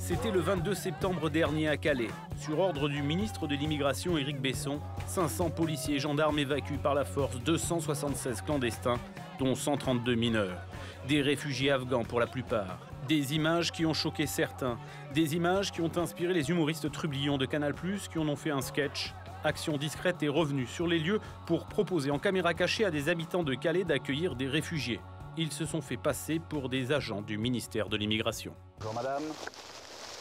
C'était le 22 septembre dernier à Calais. Sur ordre du ministre de l'Immigration Éric Besson, 500 policiers et gendarmes évacuent par la force 276 clandestins, dont 132 mineurs. Des réfugiés afghans pour la plupart. Des images qui ont choqué certains. Des images qui ont inspiré les humoristes trublions de Canal+, qui en ont fait un sketch. Action discrète est revenue sur les lieux pour proposer en caméra cachée à des habitants de Calais d'accueillir des réfugiés. Ils se sont fait passer pour des agents du ministère de l'Immigration. Bonjour madame,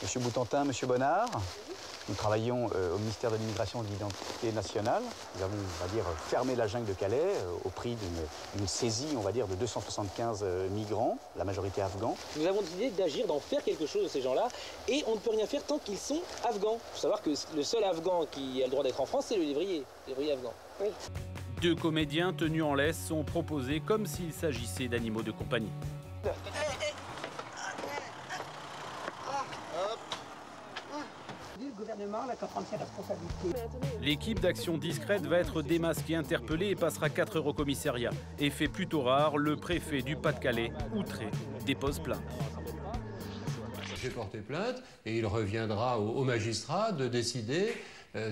monsieur Boutantin, monsieur Bonnard. Nous travaillons au ministère de l'Immigration et de l'Identité nationale. Nous avons, on va dire, fermé la jungle de Calais au prix d'une saisie, on va dire, de 275 migrants, la majorité afghans. Nous avons décidé d'agir, d'en faire quelque chose de ces gens-là, et on ne peut rien faire tant qu'ils sont afghans. Il faut savoir que le seul afghan qui a le droit d'être en France, c'est le lévrier afghan. Oui. Deux comédiens tenus en laisse sont proposés comme s'il s'agissait d'animaux de compagnie. L'équipe d'action discrète va être démasquée, interpellée et passera 4 heures au commissariat. Effet plutôt rare, le préfet du Pas-de-Calais, outré, dépose plainte. J'ai porté plainte et il reviendra au magistrat de décider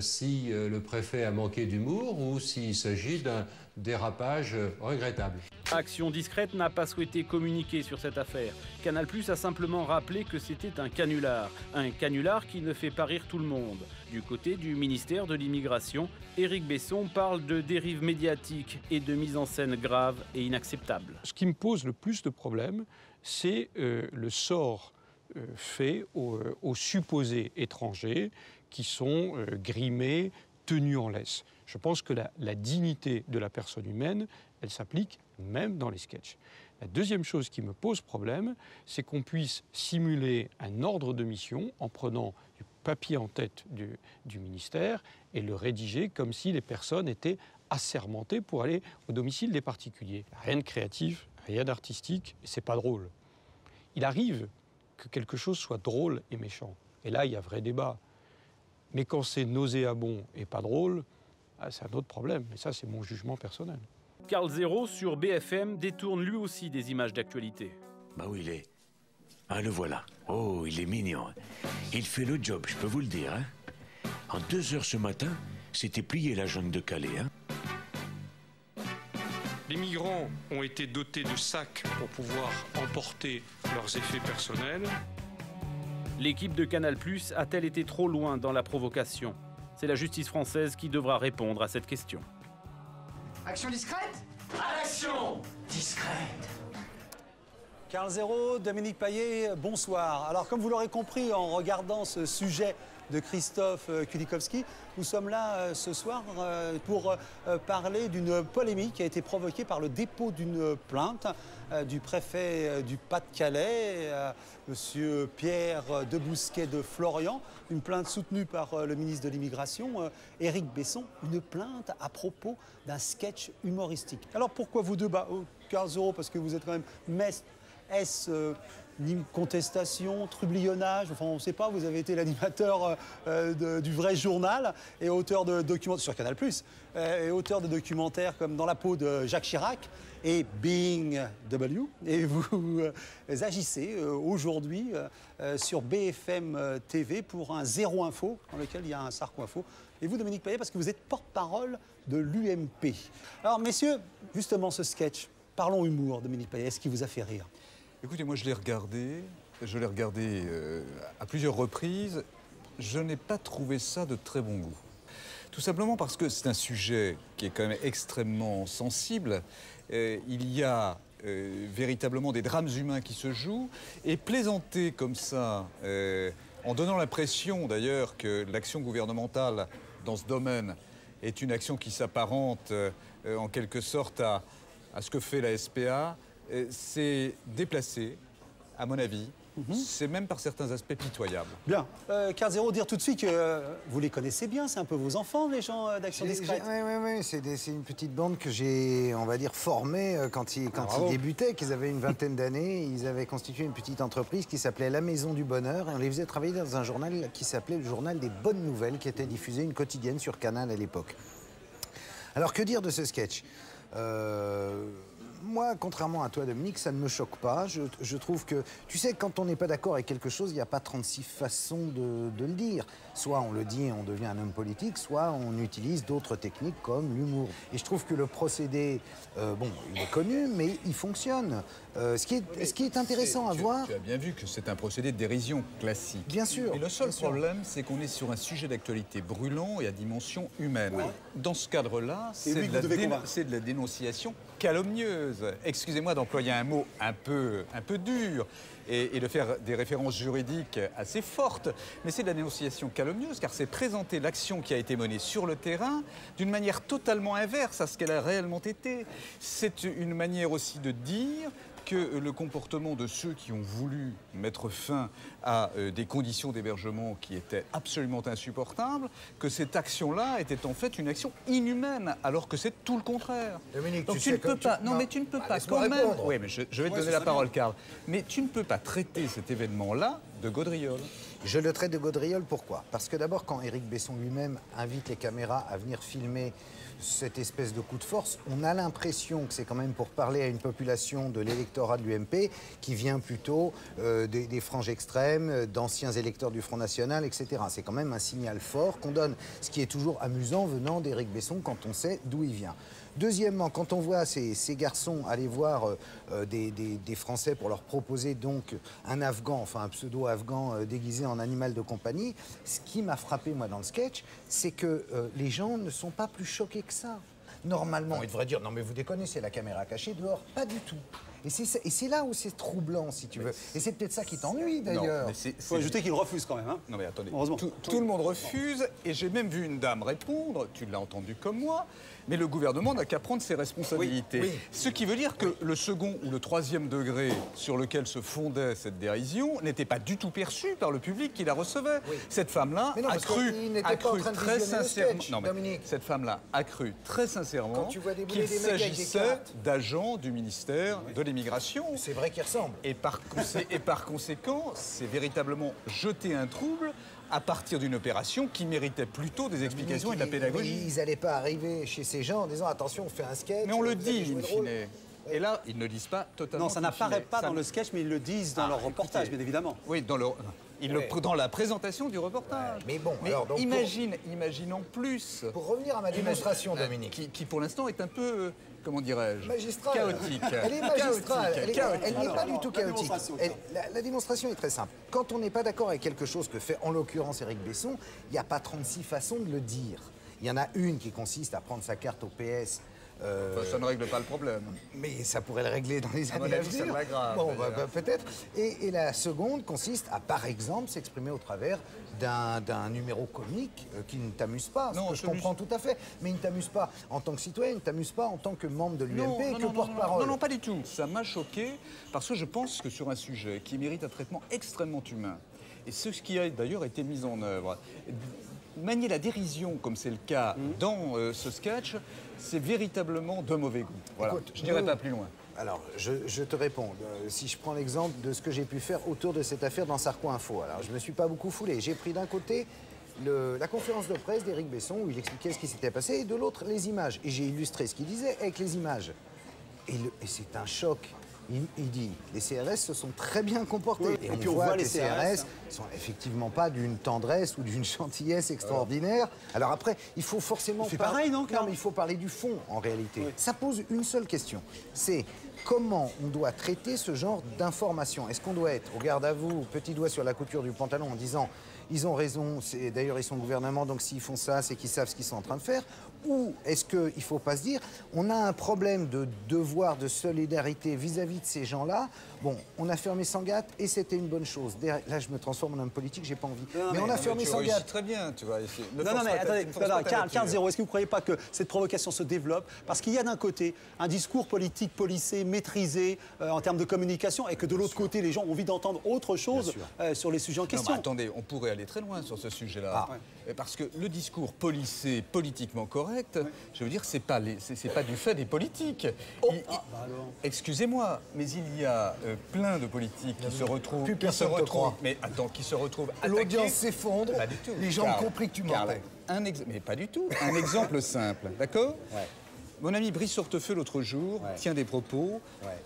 si le préfet a manqué d'humour ou s'il s'agit d'un dérapage regrettable. Action discrète n'a pas souhaité communiquer sur cette affaire. Canal+ a simplement rappelé que c'était un canular. Un canular qui ne fait pas rire tout le monde. Du côté du ministère de l'Immigration, Éric Besson parle de dérive médiatique et de mise en scène grave et inacceptable. Ce qui me pose le plus de problèmes, c'est le sort fait aux supposés étrangers qui sont grimés, tenus en laisse. Je pense que la dignité de la personne humaine, elle s'applique même dans les sketchs. La deuxième chose qui me pose problème, c'est qu'on puisse simuler un ordre de mission en prenant du papier en tête du ministère et le rédiger comme si les personnes étaient assermentées pour aller au domicile des particuliers. Rien de créatif, rien d'artistique, et c'est pas drôle. Il arrive que quelque chose soit drôle et méchant. Et là, il y a vrai débat. Mais quand c'est nauséabond et pas drôle, c'est un autre problème. Mais ça, c'est mon jugement personnel. Karl Zéro, sur BFM, détourne lui aussi des images d'actualité. Bah où il est? Ah, le voilà. Oh, il est mignon. Il fait le job, je peux vous le dire. Hein. En 2 heures ce matin, c'était plié la jungle de Calais. Hein. Les migrants ont été dotés de sacs pour pouvoir emporter leurs effets personnels. L'équipe de Canal+ a-t-elle été trop loin dans la provocation? C'est la justice française qui devra répondre à cette question. Action discrète? À l'action discrète! Karl Zéro, Dominique Paillet, bonsoir. Alors, comme vous l'aurez compris en regardant ce sujet de Christophe Kulikowski, nous sommes là ce soir pour parler d'une polémique qui a été provoquée par le dépôt d'une plainte du préfet du Pas-de-Calais, monsieur Pierre Debousquet de Florian, une plainte soutenue par le ministre de l'Immigration, Éric Besson, une plainte à propos d'un sketch humoristique. Alors pourquoi vous deux, Karl Zéro, parce que vous êtes quand même maître. Est-ce une contestation, trublionnage? Enfin, on ne sait pas, vous avez été l'animateur du vrai journal et auteur de documentaires sur Canal+, et auteur de documentaires comme Dans la peau de Jacques Chirac et Being W. Et vous agissez aujourd'hui sur BFM TV pour un Zéro Info, dans lequel il y a un Sarko Info. Et vous, Dominique Paillet, parce que vous êtes porte-parole de l'UMP. Alors, messieurs, justement, ce sketch, parlons humour, Dominique Paillet, est-ce qui vous a fait rire? Écoutez, moi je l'ai regardé à plusieurs reprises. Je n'ai pas trouvé ça de très bon goût. Tout simplement parce que c'est un sujet qui est quand même extrêmement sensible. Il y a véritablement des drames humains qui se jouent. Et plaisanter comme ça, en donnant l'impression d'ailleurs que l'action gouvernementale dans ce domaine est une action qui s'apparente en quelque sorte à ce que fait la SPA, c'est déplacé, à mon avis. C'est même par certains aspects pitoyable. Bien. Karl Zéro, dire tout de suite que vous les connaissez bien, c'est un peu vos enfants, les gens d'Action Discrète. Oui, c'est une petite bande que j'ai, on va dire, formée quand ils débutaient, qu'ils avaient une vingtaine d'années. Ils avaient constitué une petite entreprise qui s'appelait La Maison du Bonheur et on les faisait travailler dans un journal qui s'appelait le Journal des Bonnes Nouvelles, qui était diffusé une quotidienne sur Canal à l'époque. Alors, que dire de ce sketch? moi, contrairement à toi, Dominique, ça ne me choque pas. Je trouve que, tu sais, quand on n'est pas d'accord avec quelque chose, il n'y a pas 36 façons de le dire. Soit on le dit et on devient un homme politique, soit on utilise d'autres techniques comme l'humour. Et je trouve que le procédé, bon, il est connu, mais il fonctionne. Ce qui est intéressant à voir... Tu as bien vu que c'est un procédé de dérision classique. Bien sûr. Mais le seul problème, c'est qu'on est sur un sujet d'actualité brûlant et à dimension humaine. Oui. Dans ce cadre-là, c'est de la dénonciation calomnieuse. Excusez-moi d'employer un mot un peu dur et de faire des références juridiques assez fortes, mais c'est de la dénonciation calomnieuse car c'est présenter l'action qui a été menée sur le terrain d'une manière totalement inverse à ce qu'elle a réellement été. C'est une manière aussi de dire que le comportement de ceux qui ont voulu mettre fin à des conditions d'hébergement qui étaient absolument insupportables, que cette action-là était en fait une action inhumaine, alors que c'est tout le contraire. Dominique, donc tu ne peux pas. Non, mais tu ne peux pas quand même. Oui, mais je vais te donner la parole, Karl. Mais tu ne peux pas traiter cet événement-là de gaudriole. Je le traite de gaudriole, pourquoi? Parce que d'abord, quand Éric Besson lui-même invite les caméras à venir filmer cette espèce de coup de force, on a l'impression que c'est quand même pour parler à une population de l'électorat de l'UMP qui vient plutôt des franges extrêmes, d'anciens électeurs du Front National, etc. C'est quand même un signal fort qu'on donne, ce qui est toujours amusant venant d'Éric Besson quand on sait d'où il vient. Deuxièmement, quand on voit ces garçons aller voir des Français pour leur proposer donc un Afghan, enfin un pseudo-Afghan déguisé en animal de compagnie, ce qui m'a frappé moi dans le sketch, c'est que les gens ne sont pas plus choqués que ça. Normalement, ils devraient dire « Non mais vous déconnez, c'est la caméra cachée dehors ». Pas du tout. Et c'est là où c'est troublant, si tu veux. Et c'est peut-être ça qui t'ennuie, d'ailleurs. Il faut ajouter qu'il refuse quand même. Hein. Non mais attendez, heureusement. Tout le monde refuse, et j'ai même vu une dame répondre, tu l'as entendu comme moi, mais le gouvernement n'a qu'à prendre ses responsabilités. Oui, oui. Ce qui veut dire que le second ou le troisième degré sur lequel se fondait cette dérision n'était pas du tout perçu par le public qui la recevait. Oui. Cette femme-là a cru très sincèrement... Non mais cette femme-là a cru très sincèrement qu'il s'agissait d'agents du ministère de l'immigration. C'est vrai qu'ils ressemblent. Et par conséquent, c'est véritablement jeter un trouble à partir d'une opération qui méritait plutôt des explications et de la pédagogie. Ils n'allaient pas arriver chez ces gens en disant « Attention, on fait un sketch ». Mais on le dit, in fine. Et là, ils ne disent pas totalement. Non, ça n'apparaît pas dans le sketch, mais ils le disent dans leur reportage, bien évidemment. Oui, dans la présentation du reportage. Mais bon, mais alors, donc, imagine en plus. Pour revenir à ma démonstration, Dominique. Qui pour l'instant est un peu, comment dirais-je, chaotique. Elle est magistrale. Elle n'est pas du tout chaotique. La démonstration est très simple. Quand on n'est pas d'accord avec quelque chose que fait en l'occurrence Éric Besson, il n'y a pas 36 façons de le dire. Il y en a une qui consiste à prendre sa carte au PS. Ça ne règle pas le problème. Mais ça pourrait le régler dans les années à venir. C'est grave. Bon, peut-être. Et la seconde consiste à, par exemple, s'exprimer au travers d'un numéro comique qui ne t'amuse pas. Non, je comprends tout à fait. Mais il ne t'amuse pas en tant que citoyen, il ne t'amuse pas en tant que membre de l'UMP et que porte-parole. Non, pas du tout. Ça m'a choqué parce que je pense que sur un sujet qui mérite un traitement extrêmement humain, et ce qui a d'ailleurs été mis en œuvre, manier la dérision, comme c'est le cas dans ce sketch, c'est véritablement de mauvais goût. Voilà. Écoute, je n'irai pas plus loin. Alors, je te réponds. Si je prends l'exemple de ce que j'ai pu faire autour de cette affaire dans Sarko Info, alors je ne me suis pas beaucoup foulé. J'ai pris d'un côté la conférence de presse d'Éric Besson où il expliquait ce qui s'était passé et de l'autre les images. Et j'ai illustré ce qu'il disait avec les images. Et c'est un choc. Il dit, les CRS se sont très bien comportés. Oui, et puis on voit que les CRS sont effectivement pas d'une tendresse ou d'une gentillesse extraordinaire. Alors après, il faut forcément... C'est pareil, non, mais il faut parler du fond, en réalité. Oui. Ça pose une seule question. C'est comment on doit traiter ce genre d'informations. Est-ce qu'on doit être au garde à vous, petit doigt sur la couture du pantalon en disant ils ont raison, d'ailleurs ils sont au gouvernement, donc s'ils font ça, c'est qu'ils savent ce qu'ils sont en train de faire? Ou est-ce qu'il ne faut pas se dire, on a un problème de devoir de solidarité vis-à-vis de ces gens-là. Bon, on a fermé Sangatte et c'était une bonne chose. Là, je me transforme en homme politique, j'ai pas envie. Mais on a fermé Sangatte. Très bien, tu vois. Non, mais attendez, Karl Zéro, est-ce que vous ne croyez pas que cette provocation se développe? Parce qu'il y a d'un côté un discours politique policé, maîtrisé en termes de communication, et que de l'autre côté, les gens ont envie d'entendre autre chose sur les sujets en question. Non, mais attendez, on pourrait aller très loin sur ce sujet-là. Parce que le discours policé, politiquement correct, je veux dire, c'est pas du fait des politiques. Excusez-moi, mais il y a plein de politiques qui se retrouvent... Plus personne ne te croit. Mais attends, qui se retrouvent attaqués... L'audience s'effondre, les gens ont compris que tu mentais. Mais pas du tout. Un exemple simple, d'accord? Mon ami Brice Hortefeux, l'autre jour, tient des propos,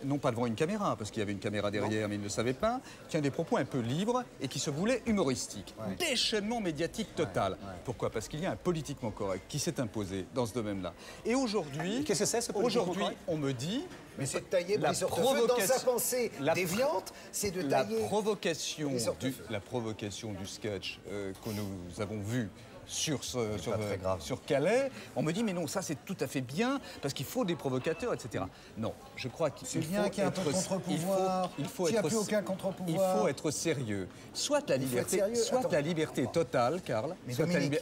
non pas devant une caméra, parce qu'il y avait une caméra derrière, mais il ne le savait pas, tient des propos un peu libres et qui se voulaient humoristiques. Déchaînement médiatique total. Pourquoi? Parce qu'il y a un politiquement correct qui s'est imposé dans ce domaine-là. Et aujourd'hui, qu'est-ce que c'est, ce politiquement aujourd'hui, correct? on me dit... Mais c'est de tailler Brice Hortefeux dans sa pensée déviante, c'est de tailler... La provocation du sketch que nous avons vu sur Calais, on me dit mais non, ça c'est tout à fait bien parce qu'il faut des provocateurs, etc. Non, je crois qu'il faut bien qu'il y ait un peu de contre-pouvoir. Il faut S'il n'y a plus aucun contre-pouvoir. Il faut être sérieux. Soit la liberté totale, Karl,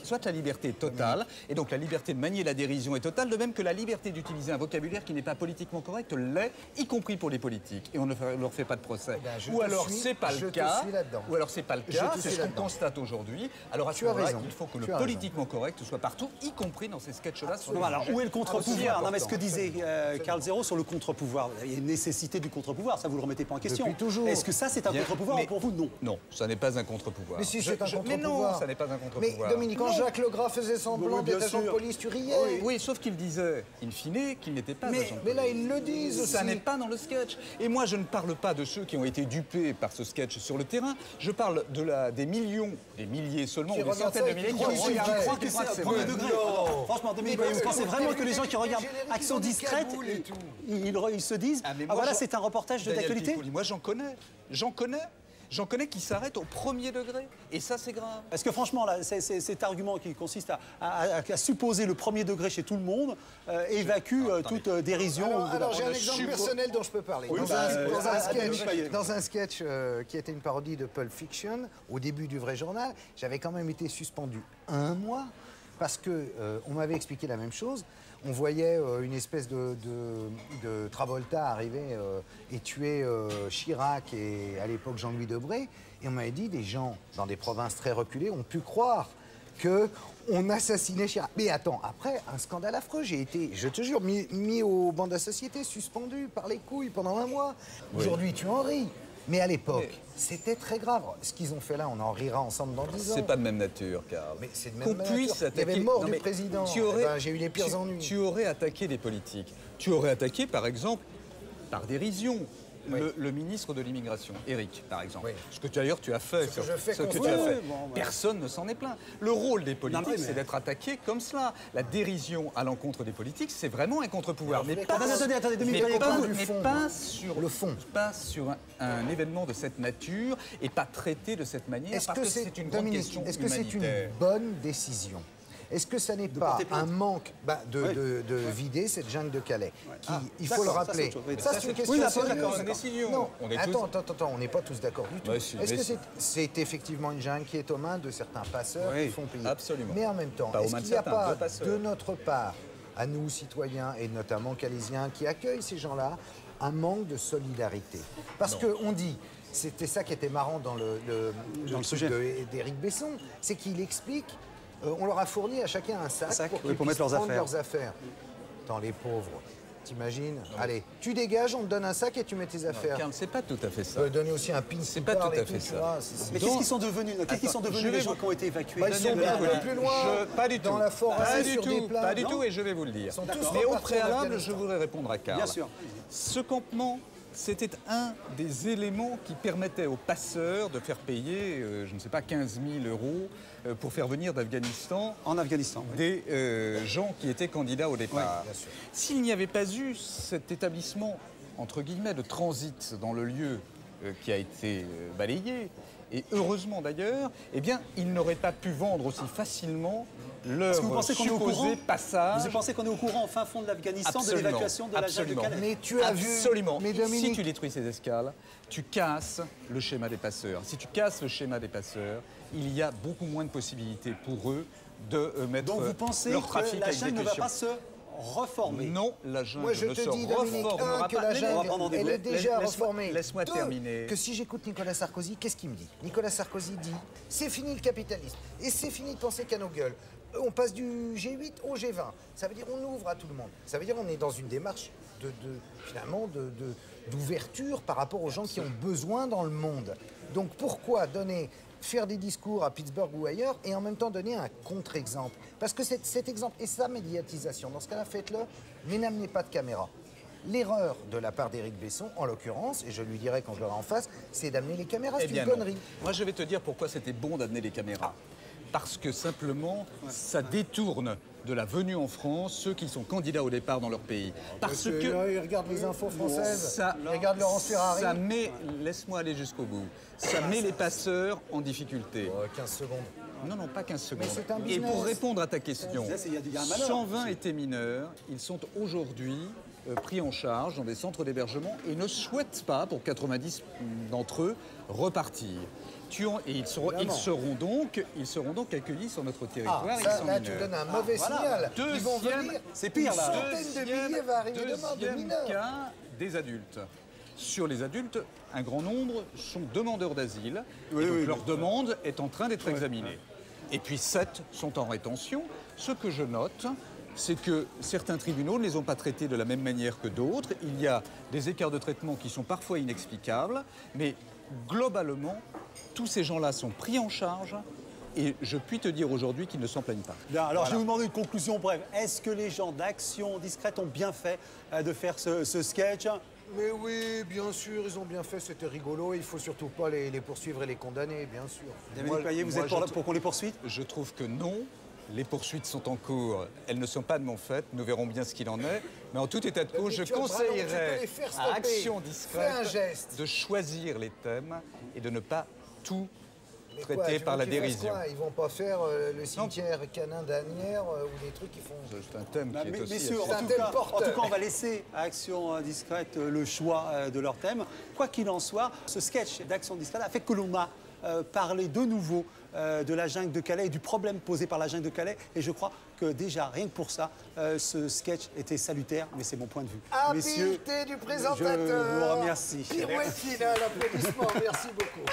soit la liberté totale, et donc la liberté de manier la dérision est totale, de même que la liberté d'utiliser un vocabulaire qui n'est pas politiquement correct l'est, y compris pour les politiques, et on ne leur fait pas de procès. Ou alors c'est pas le cas, c'est ce qu'on constate aujourd'hui. Alors à ce moment-là, il faut que le politiquement correct soit partout, y compris dans ces sketchs-là. Alors, où est le contre-pouvoir? Non, mais ce que disait Karl Zéro sur le contre-pouvoir, il y a une nécessité du contre-pouvoir, ça vous le remettez pas en question. Depuis toujours. Est-ce que ça, c'est un contre-pouvoir ou pour vous, non? Non, ça n'est pas un contre-pouvoir. Mais si, c'est un contre-pouvoir. Mais non, ça n'est pas un contre-pouvoir. Mais Dominique, quand Jacques Legras faisait semblant d'être agent de police, tu riais. Oui, sauf qu'il disait, in fine, qu'il n'était pas agent de police. Mais là, ils le disent aussi. Ça n'est pas dans le sketch. Et moi, je ne parle pas de ceux qui ont été dupés par ce sketch sur le terrain. Je parle des millions, des milliers seulement, des centaines de milliers qui ont regardé. Que c'est premier degré. Franchement, Dominique, vous pensez vraiment que les gens qui regardent Action discrète, ils se disent voilà, c'est un reportage d'actualité? Moi, j'en connais qui s'arrêtent au premier degré. Et ça, c'est grave. Parce que franchement, là, cet argument qui consiste à supposer le premier degré chez tout le monde évacue toute dérision. Alors j'ai un exemple personnel dont je peux parler. Dans un sketch qui était une parodie de Pulp Fiction, au début du vrai journal, j'avais quand même été suspendu 1 mois parce qu'on m'avait expliqué la même chose. On voyait une espèce de Travolta arriver et tuer Chirac et à l'époque Jean-Louis Debré. Et on m'avait dit, des gens dans des provinces très reculées ont pu croire qu'on assassinait Chirac. Mais attends, après, un scandale affreux. J'ai été, je te jure, mis au banc de la société, suspendu par les couilles pendant 1 mois. Aujourd'hui, tu en ris. Mais à l'époque, c'était très grave. Ce qu'ils ont fait là, on en rira ensemble dans 10 ans. C'est pas de même nature, Karl. Mais c'est de même nature. Il y avait mort du président. J'ai eu les pires ennuis. Tu aurais attaqué les politiques. Tu aurais attaqué, par exemple, par dérision, le ministre de l'Immigration, Éric, par exemple. Ce que d'ailleurs tu as fait. Personne ne s'en est plaint. Le rôle des politiques, c'est d'être attaqué comme cela. La dérision à l'encontre des politiques, c'est vraiment un contre-pouvoir. Mais pas sur le fond. Pas sur un événement de cette nature et pas traité de cette manière. Est-ce que c'est une bonne décision? Est-ce que ça n'est pas un manque de vider cette jungle de Calais il faut le rappeler. Ça, c'est une question. Oui, c'est une décision. Non, attends, on n'est pas tous d'accord du tout. Est-ce que c'est effectivement une jungle qui est aux mains de certains passeurs qui font payer? Absolument. Mais en même temps, est-ce qu'il n'y a pas de notre part, à nous citoyens et notamment calaisiens qui accueillent ces gens-là, un manque de solidarité? Parce qu'on dit, c'était ça qui était marrant dans le sujet d'Éric Besson, c'est qu'il explique. On leur a fourni à chacun un sac pour qu'ils puissent prendre leurs affaires. Attends, les pauvres, t'imagines? Allez, tu dégages, on te donne un sac et tu mets tes affaires. Karl, c'est pas tout à fait ça. Donner aussi un pin. C'est pas tout à fait ça. Mais qu'est-ce qu'ils sont devenus? Qu'est-ce qu'ils sont devenus les gens qui ont été évacués? Ils sont bien plus loin. Pas du tout. Dans la forêt, sur des plains. Pas du tout, et je vais vous le dire. Mais au préalable, je voudrais répondre à Karl. Bien sûr. Ce campement, c'était un des éléments qui permettait aux passeurs de faire payer, je ne sais pas, 15 000 € pour faire venir d'Afghanistan. En Afghanistan, des gens qui étaient candidats au départ. S'il n'y avait pas eu cet établissement, entre guillemets, de transit dans le lieu qui a été balayé, et heureusement d'ailleurs, eh bien, ils n'auraient pas pu vendre aussi facilement leur supposé passage. Vous pensez qu'on est au courant au fin fond de l'Afghanistan de l'évacuation de la jungle de Calais? Mais tu as vu... Absolument. Mais Dominique... Si tu détruis ces escales, tu casses le schéma des passeurs. Si tu casses le schéma des passeurs, il y a beaucoup moins de possibilités pour eux de mettre Donc vous pensez leur trafic que la jungle ne va pas se reformer? Non, la jungle Moi, je ne te se dis, Dominique, reformera que pas. la jungle, elle est déjà reformée. Laisse-moi terminer. Que si j'écoute Nicolas Sarkozy, qu'est-ce qu'il me dit? Nicolas Sarkozy dit, c'est fini le capitalisme. Et c'est fini de penser qu'à nos gueules. On passe du G8 au G20. Ça veut dire on ouvre à tout le monde. Ça veut dire on est dans une démarche finalement d'ouverture par rapport aux gens qui ont besoin dans le monde. Donc pourquoi donner faire des discours à Pittsburgh ou ailleurs et en même temps donner un contre-exemple. Parce que cet exemple et sa médiatisation, dans ce cas-là, faites-le, mais n'amenez pas de caméra. L'erreur de la part d'Éric Besson, en l'occurrence, et je lui dirai quand je l'aurai en face, c'est d'amener les caméras, c'est une connerie. Moi, je vais te dire pourquoi c'était bon d'amener les caméras. Parce que simplement, ça détourne de la venue en France ceux qui sont candidats au départ dans leur pays. Parce que ils regardent les infos françaises, ils regardent Laurence Ferrari. Ça met, laisse-moi aller jusqu'au bout, ça met les passeurs en difficulté. 15 secondes. Non, non, pas 15 secondes. Mais c'est un Et business. pour répondre à ta question, Il y a un malheur. 120 étaient mineurs, ils sont aujourd'hui pris en charge dans des centres d'hébergement et ne souhaitent pas, pour 90 d'entre eux, repartir. Et ils seront donc accueillis sur notre territoire. Là, tu donnes un mauvais signal. Ils vont venir, c'est pire là. Une centaine de milliers va arriver demain de mineurs. Cas des adultes. Sur les adultes, un grand nombre sont demandeurs d'asile. Donc leur demande est en train d'être examinée. Et puis 7 sont en rétention. Ce que je note, c'est que certains tribunaux ne les ont pas traités de la même manière que d'autres. Il y a des écarts de traitement qui sont parfois inexplicables, mais globalement, tous ces gens-là sont pris en charge et je puis te dire aujourd'hui qu'ils ne s'en plaignent pas. Bien, alors je vais vous demander une conclusion brève. Est-ce que les gens d'Action Discrète ont bien fait de faire ce sketch? Mais oui, bien sûr, ils ont bien fait, c'était rigolo. Il ne faut surtout pas les poursuivre et les condamner, bien sûr. Dominique Payet, vous êtes pour qu'on les poursuive? Je trouve que non. Les poursuites sont en cours, elles ne sont pas de mon fait, nous verrons bien ce qu'il en est. Mais en tout état de cause, je conseillerais à Action Discrète de choisir les thèmes et de ne pas tout traiter par la dérision. Ils vont pas faire le cimetière canin d'Anières ou des trucs qui font... C'est un thème qui est aussi... Messieurs, en tout cas, on va laisser à Action Discrète le choix de leur thème. Quoi qu'il en soit, ce sketch d'Action Discrète a fait que l'on a parlé de nouveau de la jungle de Calais et du problème posé par la jungle de Calais. Et je crois que déjà, rien que pour ça, ce sketch était salutaire, mais c'est mon point de vue. Habileté du présentateur. Je vous remercie. Pirouette finale, applaudissements, merci beaucoup.